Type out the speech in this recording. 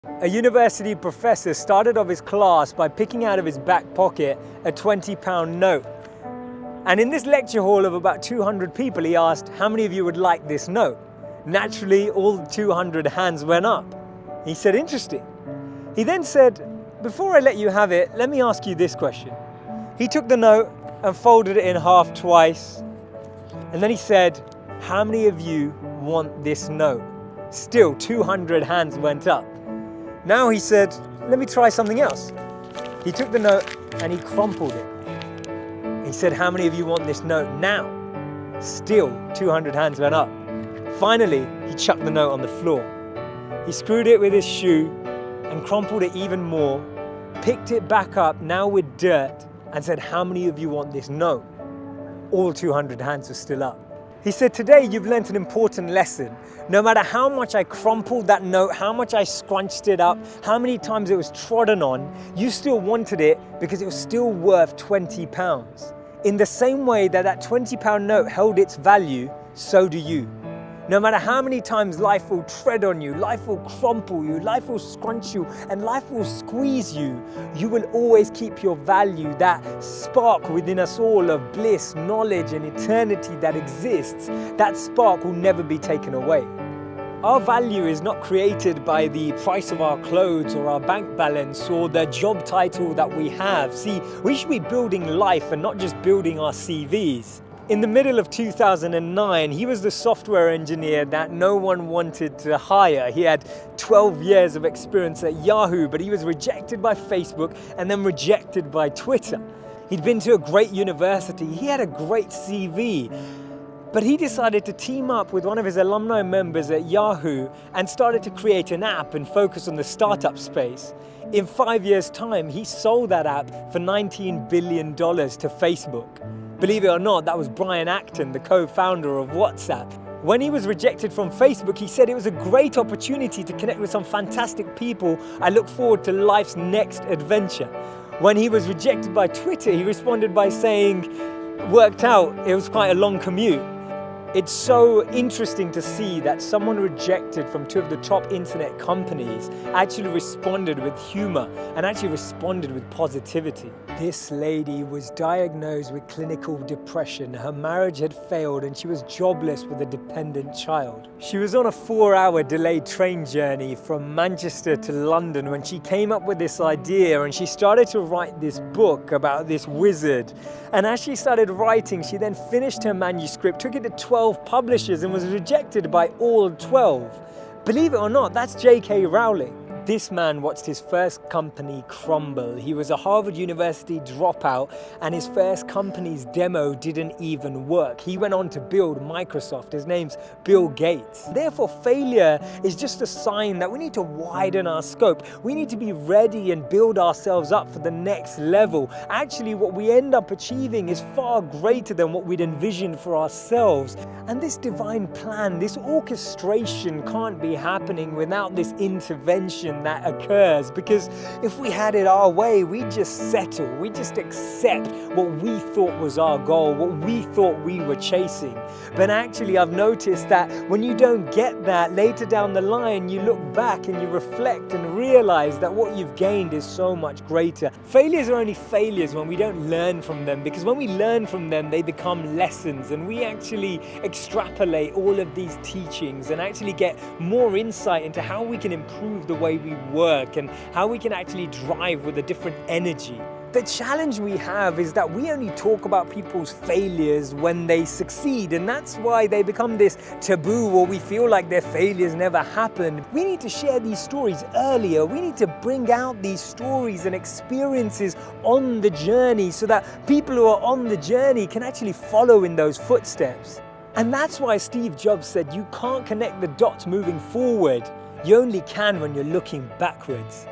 A university professor started off his class by picking out of his back pocket a £20 note. And in this lecture hall of about 200 people, he asked, how many of you would like this note? Naturally, all 200 hands went up. He said, interesting. He then said, before I let you have it, let me ask you this question. He took the note and folded it in half twice. And then he said, how many of you want this note? Still, 200 hands went up. Now he said, let me try something else. He took the note and he crumpled it. He said, how many of you want this note now? Still, 200 hands went up. Finally, he chucked the note on the floor. He screwed it with his shoe and crumpled it even more, picked it back up, now with dirt, and said, how many of you want this note? All 200 hands were still up. He said, today you've learnt an important lesson. No matter how much I crumpled that note, how much I scrunched it up, how many times it was trodden on, you still wanted it because it was still worth £20. In the same way that that £20 note held its value, so do you. No matter how many times life will tread on you, life will crumple you, life will scrunch you, and life will squeeze you, you will always keep your value, that spark within us all of bliss, knowledge, and eternity that exists. That spark will never be taken away. Our value is not created by the price of our clothes or our bank balance or the job title that we have. See, we should be building life and not just building our CVs. In the middle of 2009, he was the software engineer that no one wanted to hire. He had 12 years of experience at Yahoo, but he was rejected by Facebook and then rejected by Twitter. He'd been to a great university. He had a great CV. But he decided to team up with one of his alumni members at Yahoo and started to create an app and focus on the startup space. In 5 years' time, he sold that app for $19 billion to Facebook. Believe it or not, that was Brian Acton, the co-founder of WhatsApp. When he was rejected from Facebook, he said it was a great opportunity to connect with some fantastic people. I look forward to life's next adventure. When he was rejected by Twitter, he responded by saying, worked out, it was quite a long commute. It's so interesting to see that someone rejected from two of the top internet companies actually responded with humor and actually responded with positivity. This lady was diagnosed with clinical depression. Her marriage had failed and she was jobless with a dependent child. She was on a 4-hour delayed train journey from Manchester to London when she came up with this idea, and she started to write this book about this wizard. And as she started writing, she then finished her manuscript, took it to 12 publishers and was rejected by all 12. Believe it or not, that's J.K. Rowling. This man watched his first company crumble. He was a Harvard University dropout and his first company's demo didn't even work. He went on to build Microsoft. His name's Bill Gates. Therefore, failure is just a sign that we need to widen our scope. We need to be ready and build ourselves up for the next level. Actually, what we end up achieving is far greater than what we'd envisioned for ourselves. And this divine plan, this orchestration can't be happening without this intervention that occurs, because if we had it our way, we'd just settle, we'd just accept what we thought was our goal, what we thought we were chasing. But actually, I've noticed that when you don't get that, later down the line, you look back and you reflect and realize that what you've gained is so much greater. Failures are only failures when we don't learn from them, because when we learn from them, they become lessons, and we actually extrapolate all of these teachings and actually get more insight into how we can improve the way we work and how we can actually drive with a different energy. The challenge we have is that we only talk about people's failures when they succeed, and that's why they become this taboo, or we feel like their failures never happened. We need to share these stories earlier. We need to bring out these stories and experiences on the journey so that people who are on the journey can actually follow in those footsteps. And that's why Steve Jobs said you can't connect the dots moving forward. You only can when you're looking backwards.